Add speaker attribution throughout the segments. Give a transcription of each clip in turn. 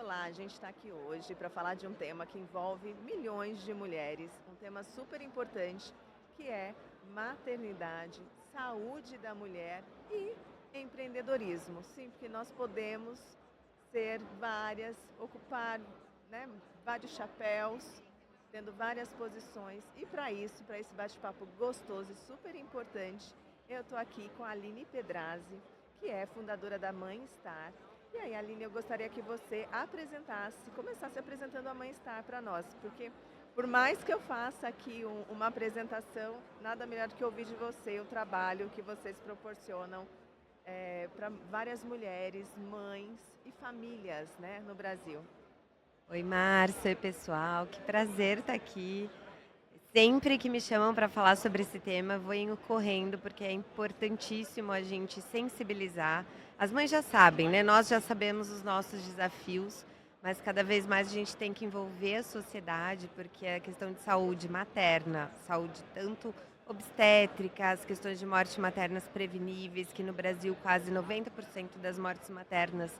Speaker 1: Olá, a gente está aqui hoje para falar de um tema que envolve milhões de mulheres, um tema super importante que é maternidade, saúde da mulher e empreendedorismo. Sim, porque nós podemos ser várias, ocupar, né, vários chapéus, tendo várias posições. E para isso, para esse bate-papo gostoso e super importante, eu estou aqui com a Aline Pedrazzi, que é fundadora da Mãe Star. E aí, Aline, eu gostaria que você começasse apresentando a Mãe Star para nós, porque por mais que eu faça aqui uma apresentação, nada melhor do que ouvir de você o trabalho que vocês proporcionam para várias mulheres, mães e famílias, né, no Brasil.
Speaker 2: Oi, Márcia, oi, pessoal, que prazer estar aqui. Sempre que me chamam para falar sobre esse tema, eu vou indo correndo, porque é importantíssimo a gente sensibilizar. As mães já sabem, né? Nós já sabemos os nossos desafios, mas cada vez mais a gente tem que envolver a sociedade, porque é a questão de saúde materna, saúde tanto obstétrica, as questões de morte maternas preveníveis, que no Brasil quase 90% das mortes maternas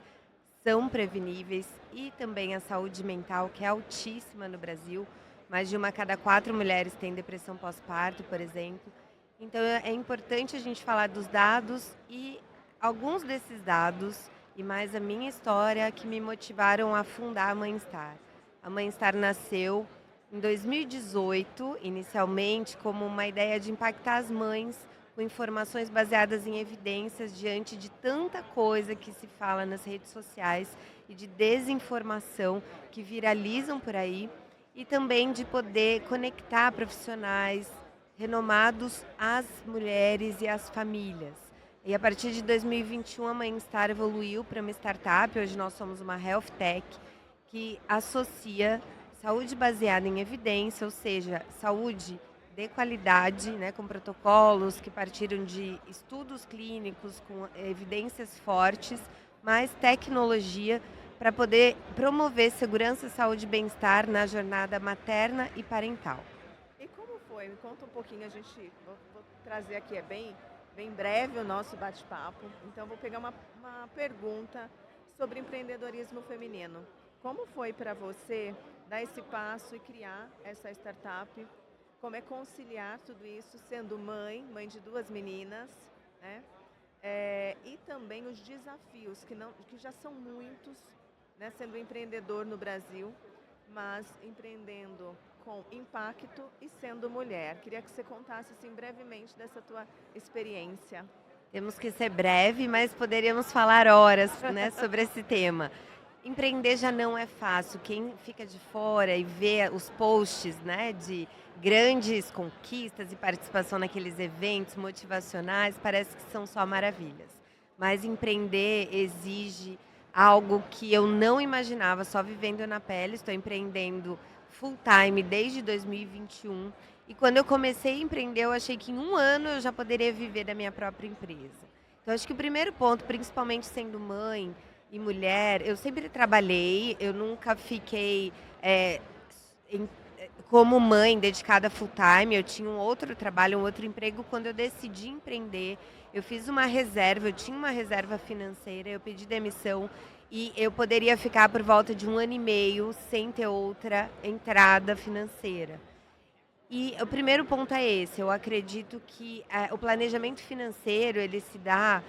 Speaker 2: são preveníveis, e também a saúde mental, que é altíssima no Brasil. Mais de uma a cada 4 mulheres tem depressão pós-parto, por exemplo. Então é importante a gente falar dos dados, e alguns desses dados, e mais a minha história, que me motivaram a fundar a Mãe Star. A Mãe Star nasceu em 2018, inicialmente como uma ideia de impactar as mães com informações baseadas em evidências diante de tanta coisa que se fala nas redes sociais e de desinformação que viralizam por aí, e também de poder conectar profissionais renomados às mulheres e às famílias. E a partir de 2021 a Mãe Star evoluiu para uma startup. Hoje nós somos uma health tech que associa saúde baseada em evidência, ou seja, saúde de qualidade, né, com protocolos que partiram de estudos clínicos, com evidências fortes, mais tecnologia para poder promover segurança, saúde e bem-estar na jornada materna e parental.
Speaker 1: E como foi? Me conta um pouquinho, vou trazer aqui, bem breve o nosso bate-papo, então vou pegar uma pergunta sobre empreendedorismo feminino. Como foi para você dar esse passo e criar essa startup? Como é conciliar tudo isso sendo mãe de duas meninas, né? E também os desafios, que já são muitos, né? Sendo empreendedor no Brasil, mas empreendendo com impacto e sendo mulher. Queria que você contasse assim, brevemente dessa tua experiência.
Speaker 2: Temos que ser breve, mas poderíamos falar horas, né, sobre esse tema. Empreender já não é fácil. Quem fica de fora e vê os posts, né, de grandes conquistas e participação naqueles eventos motivacionais, parece que são só maravilhas. Mas empreender exige algo que eu não imaginava, só vivendo na pele. Estou empreendendo full time desde 2021. E quando eu comecei a empreender, eu achei que em um ano eu já poderia viver da minha própria empresa. Então, acho que o primeiro ponto, principalmente sendo mãe e mulher, eu sempre trabalhei, eu nunca fiquei em- como mãe dedicada full time. Eu tinha um outro trabalho, um outro emprego. Quando eu decidi empreender, eu fiz uma reserva, eu tinha uma reserva financeira, eu pedi demissão e eu poderia ficar por volta de um ano e meio sem ter outra entrada financeira. E o primeiro ponto é esse. Eu acredito que o planejamento financeiro, ele se dá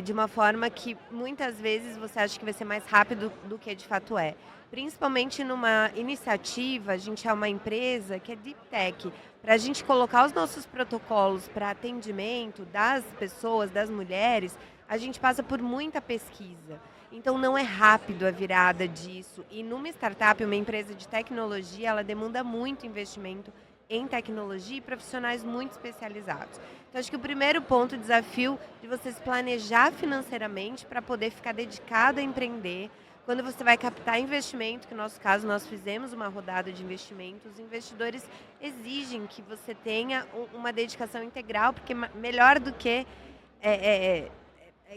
Speaker 2: de uma forma que muitas vezes você acha que vai ser mais rápido do que de fato é. Principalmente numa iniciativa, a gente é uma empresa que é deep tech. Para a gente colocar os nossos protocolos para atendimento das pessoas, das mulheres, a gente passa por muita pesquisa. Então não é rápido a virada disso. E numa startup, uma empresa de tecnologia, ela demanda muito investimento em tecnologia e profissionais muito especializados. Então, acho que o primeiro ponto, o desafio de você se planejar financeiramente para poder ficar dedicado a empreender. Quando você vai captar investimento, que no nosso caso nós fizemos uma rodada de investimentos, os investidores exigem que você tenha uma dedicação integral, porque melhor do que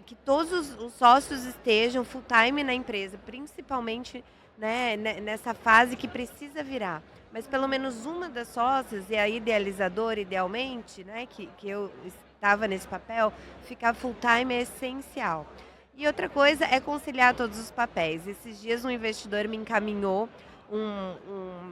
Speaker 2: que todos os sócios estejam full time na empresa, principalmente, né, nessa fase que precisa virar. Mas pelo menos uma das sócias, e a idealizadora idealmente, né, que eu estava nesse papel, ficar full time é essencial. E outra coisa é conciliar todos os papéis. Esses dias um investidor me encaminhou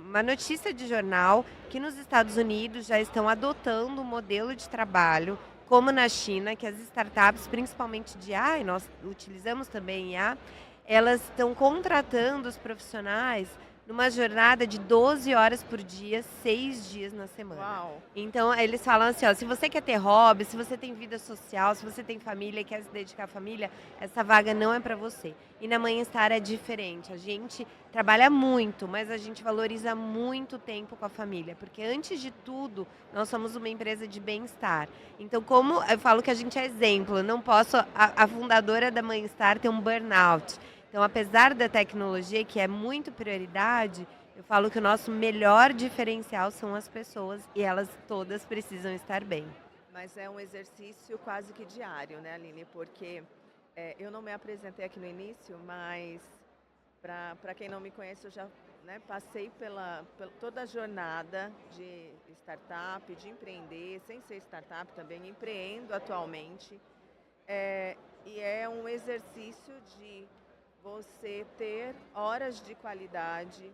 Speaker 2: uma notícia de jornal que nos Estados Unidos já estão adotando um modelo de trabalho, como na China, que as startups, principalmente de IA, e nós utilizamos também IA, elas estão contratando os profissionais numa jornada de 12 horas por dia, 6 dias na semana.
Speaker 1: Uau!
Speaker 2: Então, eles falam assim, ó, se você quer ter hobby, se você tem vida social, se você tem família e quer se dedicar à família, essa vaga não é para você. E na Manhã Star é diferente. A gente trabalha muito, mas a gente valoriza muito o tempo com a família, porque antes de tudo, nós somos uma empresa de bem-estar. Então, como eu falo que a gente é exemplo, eu não posso, a fundadora da Manhã Star tem um burnout. Então, apesar da tecnologia, que é muito prioridade, eu falo que o nosso melhor diferencial são as pessoas e elas todas precisam estar bem.
Speaker 1: Mas é um exercício quase que diário, né, Aline? Porque eu não me apresentei aqui no início, mas para quem não me conhece, eu já, né, passei pela toda a jornada de startup, de empreender, sem ser startup também, empreendo atualmente. E é um exercício de você ter horas de qualidade,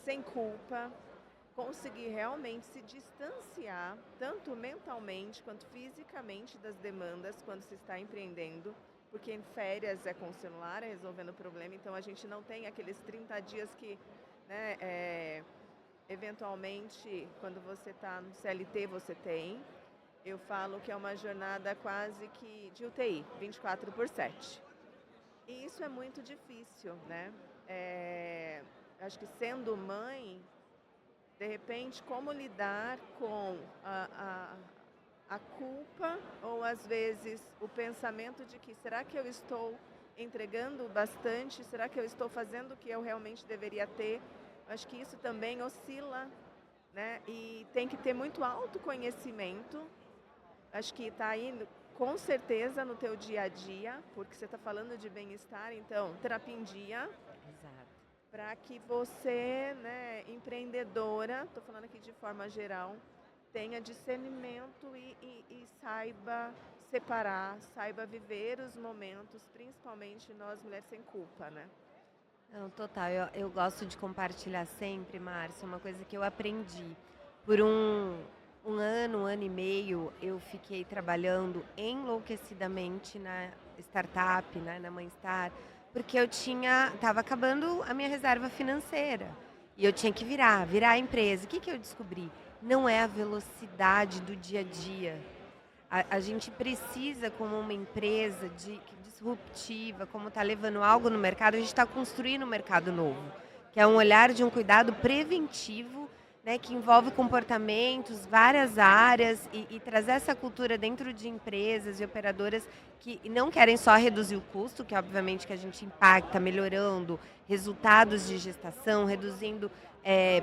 Speaker 1: sem culpa, conseguir realmente se distanciar, tanto mentalmente quanto fisicamente, das demandas quando se está empreendendo, porque em férias é com o celular, é resolvendo o problema, então a gente não tem aqueles 30 dias que, né, eventualmente, quando você está no CLT, você tem. Eu falo que é uma jornada quase que de UTI, 24/7. E isso é muito difícil, né? Acho que sendo mãe, de repente, como lidar com a culpa ou às vezes o pensamento de que será que eu estou entregando bastante? Será que eu estou fazendo o que eu realmente deveria ter? Acho que isso também oscila, né? E tem que ter muito autoconhecimento. Acho que está aí com certeza no teu dia a dia, porque você está falando de bem-estar, então terapia em dia,
Speaker 2: Exato.
Speaker 1: para que você, né, empreendedora, estou falando aqui de forma geral, tenha discernimento e saiba separar, saiba viver os momentos, principalmente nós mulheres sem culpa, né?
Speaker 2: Não, total. Eu gosto de compartilhar sempre, Márcia, uma coisa que eu aprendi. Por um ano e meio, eu fiquei trabalhando enlouquecidamente na startup, né, na Mãestar, porque estava acabando a minha reserva financeira. E eu tinha que virar a empresa. O que eu descobri? Não é a velocidade do dia a dia. A gente precisa, como uma empresa disruptiva, como está levando algo no mercado, a gente está construindo um mercado novo, que é um olhar de um cuidado preventivo, né, que envolve comportamentos, várias áreas, e trazer essa cultura dentro de empresas e operadoras que não querem só reduzir o custo, que obviamente que a gente impacta, melhorando resultados de gestação, reduzindo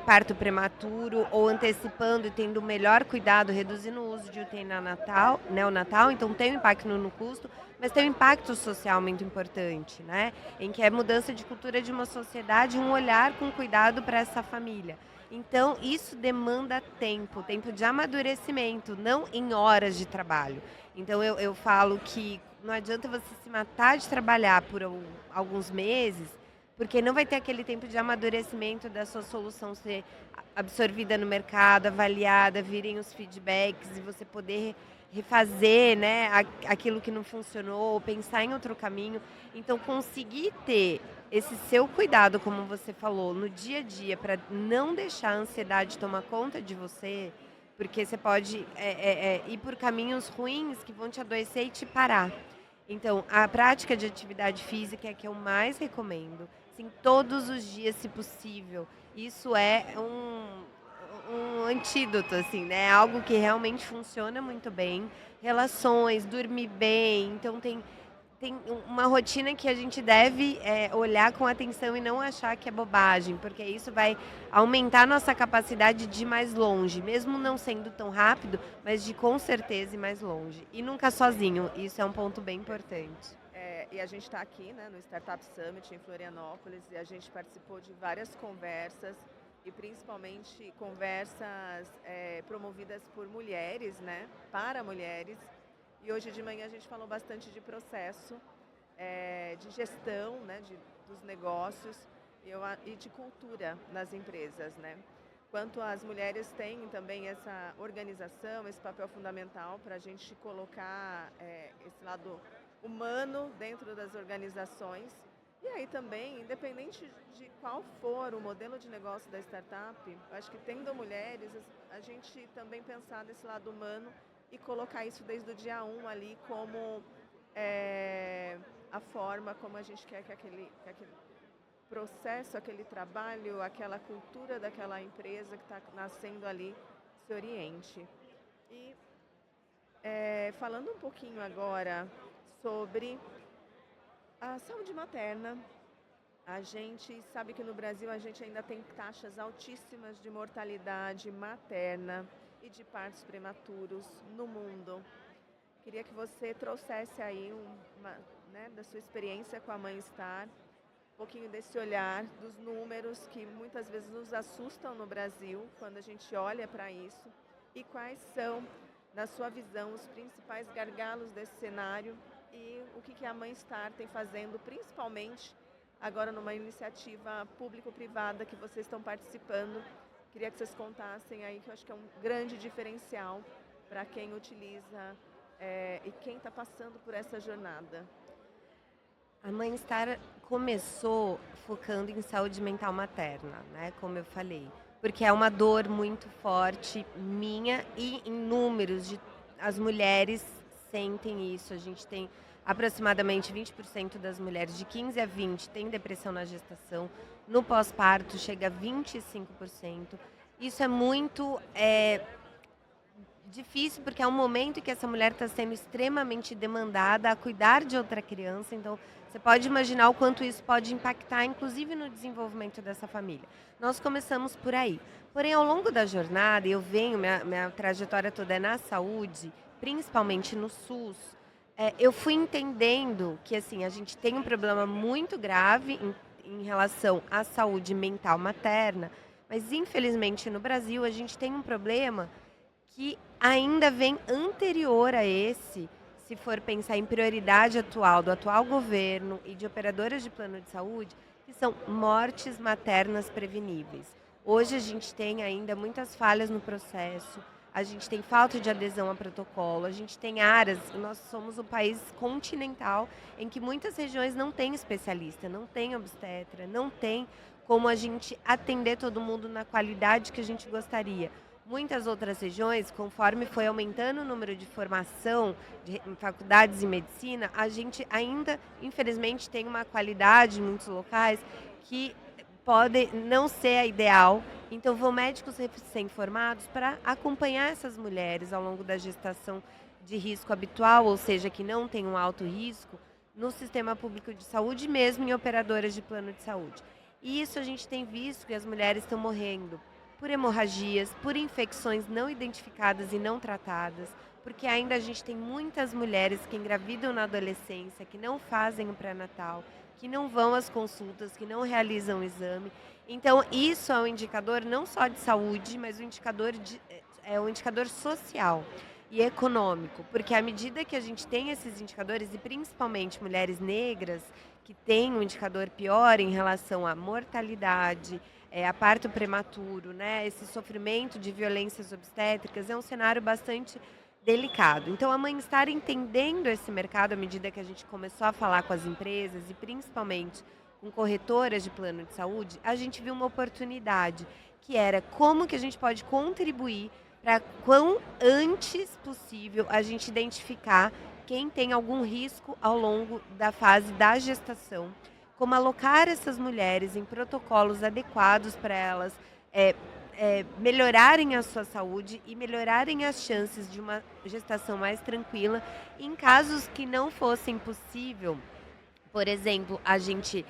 Speaker 2: parto prematuro ou antecipando e tendo o melhor cuidado, reduzindo o uso de UTI neonatal, então tem um impacto no custo, mas tem um impacto social muito importante, né? Em que é mudança de cultura de uma sociedade, um olhar com cuidado para essa família. Então, isso demanda tempo de amadurecimento, não em horas de trabalho. Então, eu falo que não adianta você se matar de trabalhar por alguns meses, porque não vai ter aquele tempo de amadurecimento da sua solução ser absorvida no mercado, avaliada, virem os feedbacks e você poder refazer, né, aquilo que não funcionou, pensar em outro caminho. Então, conseguir ter esse seu cuidado, como você falou, no dia a dia, para não deixar a ansiedade tomar conta de você, porque você pode ir por caminhos ruins que vão te adoecer e te parar. Então, a prática de atividade física é a que eu mais recomendo. Assim, todos os dias, se possível. Isso é um antídoto, assim, né? Algo que realmente funciona muito bem. Relações, dormir bem. Então, tem uma rotina que a gente deve olhar com atenção e não achar que é bobagem, porque isso vai aumentar nossa capacidade de ir mais longe, mesmo não sendo tão rápido, mas de com certeza ir mais longe. E nunca sozinho, isso é um ponto bem importante.
Speaker 1: E a gente está aqui, né, no Startup Summit em Florianópolis e a gente participou de várias conversas e principalmente conversas promovidas por mulheres, né, para mulheres. E hoje de manhã a gente falou bastante de processo, de gestão, né, dos negócios e de cultura nas empresas, né? Quanto as mulheres têm também essa organização, esse papel fundamental para a gente colocar esse lado humano dentro das organizações. E aí também, independente de qual for o modelo de negócio da startup, eu acho que tendo mulheres, a gente também pensar nesse lado humano e colocar isso desde o dia 1 ali como a forma como a gente quer que aquele processo, aquele trabalho, aquela cultura daquela empresa que está nascendo ali se oriente. E falando um pouquinho agora sobre a saúde materna, a gente sabe que no Brasil a gente ainda tem taxas altíssimas de mortalidade materna e de partos prematuros no mundo. Queria que você trouxesse aí da sua experiência com a Mãe Star, um pouquinho desse olhar dos números que muitas vezes nos assustam no Brasil quando a gente olha para isso, e quais são, na sua visão, os principais gargalos desse cenário e o que a Mãe Star tem fazendo, principalmente agora numa iniciativa público-privada que vocês estão participando. Queria que vocês contassem aí, que eu acho que é um grande diferencial para quem utiliza e quem está passando por essa jornada.
Speaker 2: A Mãe Star começou focando em saúde mental materna, né? Como eu falei, porque é uma dor muito forte minha e em números as mulheres sentem isso. A gente tem aproximadamente 20% das mulheres de 15 a 20 têm depressão na gestação. No pós-parto chega a 25%. Isso é muito difícil, porque é um momento em que essa mulher está sendo extremamente demandada a cuidar de outra criança. Então, você pode imaginar o quanto isso pode impactar, inclusive no desenvolvimento dessa família. Nós começamos por aí. Porém, ao longo da jornada, minha trajetória toda é na saúde, principalmente no SUS, eu fui entendendo que assim, a gente tem um problema muito grave em relação à saúde mental materna, mas infelizmente no Brasil a gente tem um problema que ainda vem anterior a esse, se for pensar em prioridade atual do atual governo e de operadoras de plano de saúde, que são mortes maternas preveníveis. Hoje a gente tem ainda muitas falhas no processo, a gente tem falta de adesão a protocolo, a gente tem áreas, nós somos um país continental em que muitas regiões não tem especialista, não tem obstetra, não tem como a gente atender todo mundo na qualidade que a gente gostaria. Muitas outras regiões, conforme foi aumentando o número de formação de faculdades de medicina, a gente ainda, infelizmente, tem uma qualidade em muitos locais que pode não ser a ideal. Então, vão médicos recém-formados para acompanhar essas mulheres ao longo da gestação de risco habitual, ou seja, que não tem um alto risco, no sistema público de saúde, mesmo em operadoras de plano de saúde. E isso a gente tem visto que as mulheres estão morrendo por hemorragias, por infecções não identificadas e não tratadas, porque ainda a gente tem muitas mulheres que engravidam na adolescência, que não fazem o pré-natal, que não vão às consultas, que não realizam o exame. Então, isso é um indicador não só de saúde, mas é um indicador social e econômico, porque à medida que a gente tem esses indicadores, e principalmente mulheres negras, que têm um indicador pior em relação à mortalidade, a parto prematuro, né? Esse sofrimento de violências obstétricas é um cenário bastante delicado. Então, a Mãe Star, entendendo esse mercado à medida que a gente começou a falar com as empresas e principalmente com corretoras de plano de saúde, a gente viu uma oportunidade, que era como que a gente pode contribuir para quão antes possível a gente identificar quem tem algum risco ao longo da fase da gestação, como alocar essas mulheres em protocolos adequados para elas melhorarem a sua saúde e melhorarem as chances de uma gestação mais tranquila. Em casos que não fossem possível, por exemplo, a gente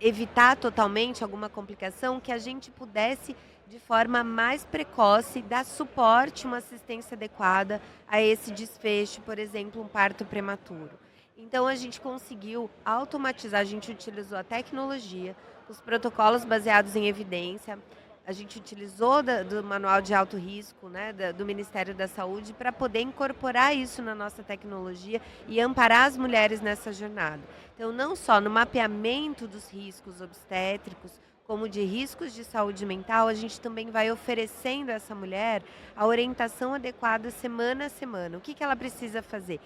Speaker 2: evitar totalmente alguma complicação, que a gente pudesse, de forma mais precoce, dar suporte, uma assistência adequada a esse desfecho, por exemplo, um parto prematuro. Então, a gente conseguiu automatizar, a gente utilizou a tecnologia, os protocolos baseados em evidência, a gente utilizou do manual de alto risco, né, do Ministério da Saúde, para poder incorporar isso na nossa tecnologia e amparar as mulheres nessa jornada. Então, não só no mapeamento dos riscos obstétricos, como de riscos de saúde mental, a gente também vai oferecendo a essa mulher a orientação adequada semana a semana. O que ela precisa fazer?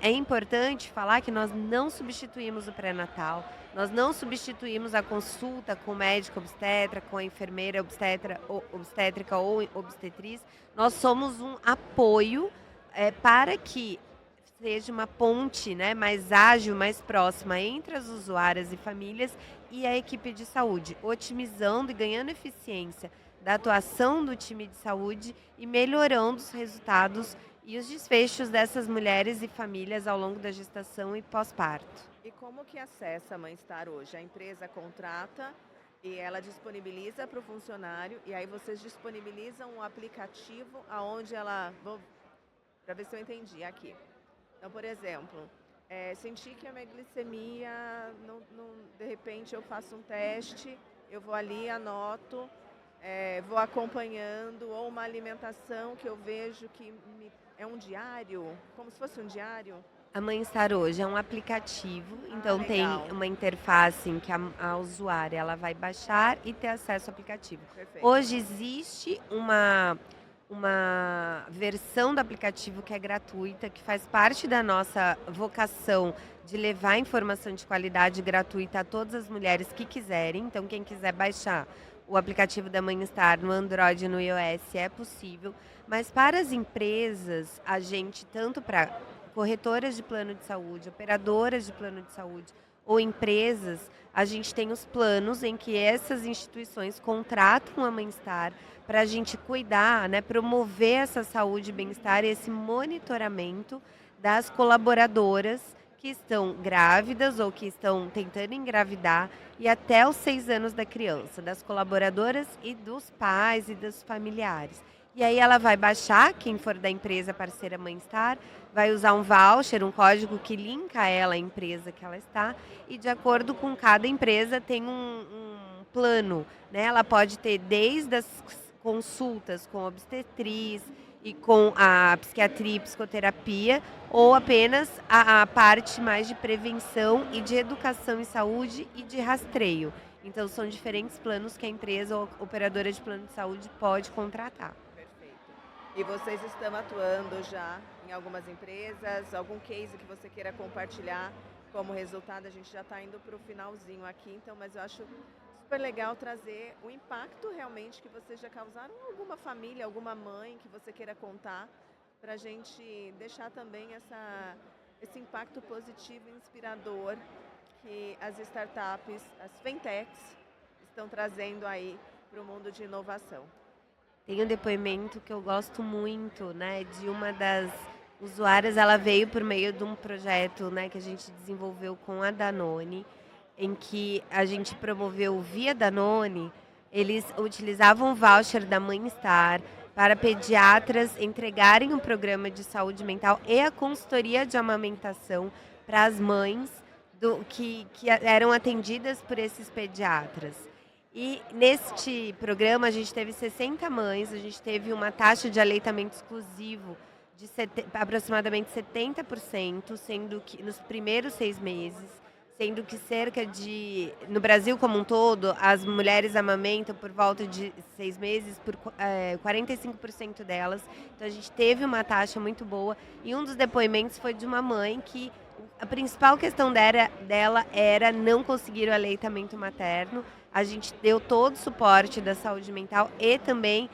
Speaker 2: É importante falar que nós não substituímos o pré-natal, nós não substituímos a consulta com o médico obstetra, com a enfermeira obstétrica ou obstetriz. Nós somos um apoio para que seja uma ponte, né, mais ágil, mais próxima entre as usuárias e famílias e a equipe de saúde, otimizando e ganhando eficiência da atuação do time de saúde e melhorando os resultados e os desfechos dessas mulheres e famílias ao longo da gestação e pós-parto.
Speaker 1: E como que acessa a Mãe-Star hoje? A empresa contrata e ela disponibiliza para o funcionário e aí vocês disponibilizam um aplicativo aonde ela... Para ver se eu entendi aqui. Então, por exemplo, senti que a minha glicemia, de repente eu faço um teste, eu vou ali, anoto, vou acompanhando, ou uma alimentação que eu vejo que é um diário, como se fosse um diário.
Speaker 2: A Mãe-Star hoje é um aplicativo, então tem
Speaker 1: legal.
Speaker 2: uma interface em que a usuária ela vai baixar e ter acesso ao aplicativo.
Speaker 1: Perfeito.
Speaker 2: Hoje existe uma versão do aplicativo que é gratuita, que faz parte da nossa vocação de levar informação de qualidade gratuita a todas as mulheres que quiserem. Então, quem quiser baixar o aplicativo da Mãe-Star no Android e no iOS é possível. Mas para as empresas, a gente, tanto para corretoras de plano de saúde, operadoras de plano de saúde ou empresas, a gente tem os planos em que essas instituições contratam a Mãe-Star para a gente cuidar, né, promover essa saúde e bem-estar e esse monitoramento das colaboradoras que estão grávidas ou que estão tentando engravidar e até os 6 anos da criança, das colaboradoras e dos pais e dos familiares. E aí ela vai baixar, quem for da empresa parceira Mãe-Star, vai usar um voucher, um código que linka ela à empresa que ela está, e de acordo com cada empresa tem um plano, né? Ela pode ter desde as consultas com obstetriz e com a psiquiatria e psicoterapia, ou apenas a parte mais de prevenção e de educação em saúde e de rastreio. Então são diferentes planos que a empresa ou operadora de plano de saúde pode contratar.
Speaker 1: Perfeito. E vocês estão atuando já em algumas empresas, algum case que você queira compartilhar como resultado? A gente já está indo para o finalzinho aqui, então, mas eu acho super legal trazer o impacto realmente que vocês já causaram em alguma família, alguma mãe que você queira contar, para a gente deixar também esse impacto positivo e inspirador que as startups, as fintechs, estão trazendo aí para o mundo de inovação.
Speaker 2: Tem um depoimento que eu gosto muito, né, de uma das usuárias. Ela veio por meio de um projeto, né, que a gente desenvolveu com a Danone, em que a gente promoveu via Danone. Eles utilizavam o voucher da Mãe-Star para pediatras entregarem um programa de saúde mental e a consultoria de amamentação para as mães que eram atendidas por esses pediatras. E neste programa a gente teve 60 mães, a gente teve uma taxa de aleitamento exclusivo de aproximadamente 70%, sendo que nos primeiros 6 meses, sendo que no Brasil como um todo, as mulheres amamentam por volta de 6 meses, por 45% delas. Então a gente teve uma taxa muito boa e um dos depoimentos foi de uma mãe que a principal questão dela era não conseguir o aleitamento materno. A gente deu todo o suporte da saúde mental e também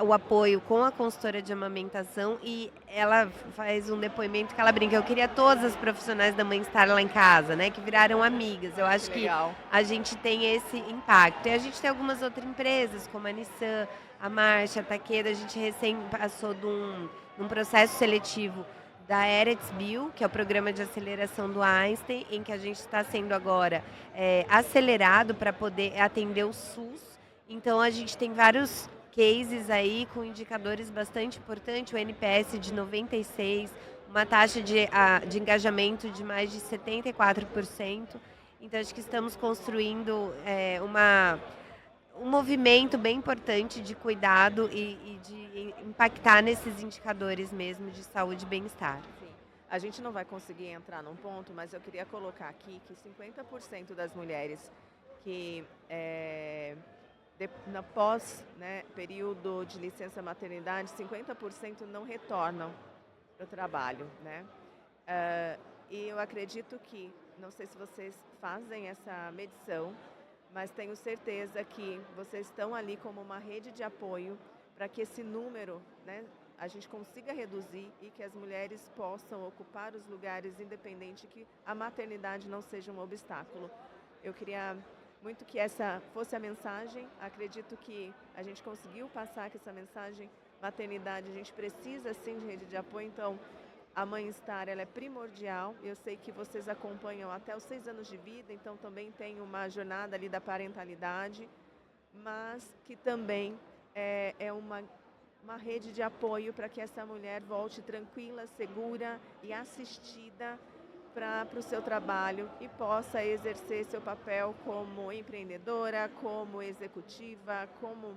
Speaker 2: o apoio com a consultora de amamentação, e ela faz um depoimento que ela brinca: eu queria todas as profissionais da Mãe-Star lá em casa, né, que viraram amigas. Eu acho que a gente tem esse impacto. E a gente tem algumas outras empresas, como a Nissan, a Marcha, a Takeda. A gente recém passou de um processo seletivo da Eretz-Bio, que é o programa de aceleração do Einstein, em que a gente está sendo agora acelerado para poder atender o SUS. Então a gente tem vários cases aí com indicadores bastante importantes, o NPS de 96, uma taxa de engajamento de mais de 74%. Então acho que estamos construindo um movimento bem importante de cuidado e de impactar nesses indicadores mesmo de saúde e bem-estar.
Speaker 1: Sim. A gente não vai conseguir entrar num ponto, mas eu queria colocar aqui que 50% das mulheres que na pós, né, período de licença maternidade, 50% não retornam para o trabalho, né? E eu acredito que, não sei se vocês fazem essa medição, mas tenho certeza que vocês estão ali como uma rede de apoio para que esse número, né, a gente consiga reduzir e que as mulheres possam ocupar os lugares independente, que a maternidade não seja um obstáculo. Eu queria muito que essa fosse a mensagem. Acredito que a gente conseguiu passar com essa mensagem. Maternidade, a gente precisa sim de rede de apoio, então a Mãe-Estar ela é primordial. Eu sei que vocês acompanham até os 6 anos de vida, então também tem uma jornada ali da parentalidade, mas que também é uma rede de apoio para que essa mulher volte tranquila, segura e assistida para o seu trabalho e possa exercer seu papel como empreendedora, como executiva, como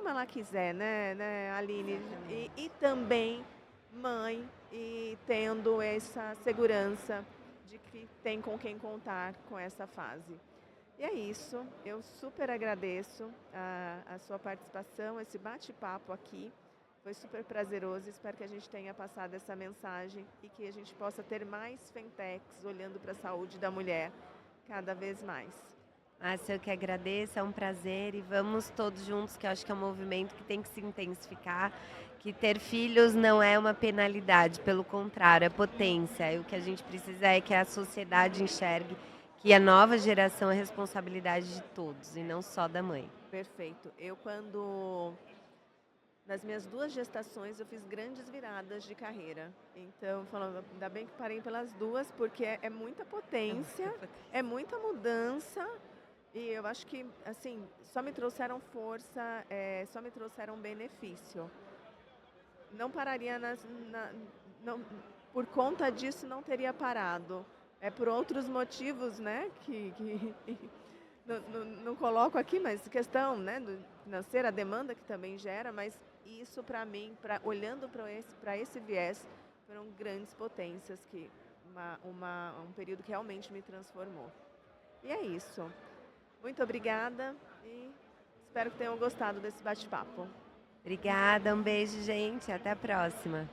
Speaker 1: ela quiser, né, Aline? E também mãe e tendo essa segurança de que tem com quem contar com essa fase. E é isso, eu super agradeço a sua participação, esse bate-papo aqui. Foi super prazeroso, espero que a gente tenha passado essa mensagem e que a gente possa ter mais fintechs olhando para a saúde da mulher cada vez mais.
Speaker 2: Márcia, eu que agradeço, é um prazer e vamos todos juntos, que eu acho que é um movimento que tem que se intensificar, que ter filhos não é uma penalidade, pelo contrário, é potência. E o que a gente precisa é que a sociedade enxergue que a nova geração é responsabilidade de todos e não só da mãe.
Speaker 1: Perfeito. Nas minhas 2 gestações, eu fiz grandes viradas de carreira. Então, falando, ainda bem que parei pelas 2, porque é muita potência, é muita mudança. E eu acho que, assim, só me trouxeram força, só me trouxeram benefício. Não pararia não, por conta disso, não teria parado. É por outros motivos, né, que não coloco aqui, mas questão, né, financeira, a demanda que também gera, mas isso para mim, olhando para esse viés, foram grandes potências, um período que realmente me transformou. E é isso. Muito obrigada e espero que tenham gostado desse bate-papo.
Speaker 2: Obrigada, um beijo, gente. Até a próxima.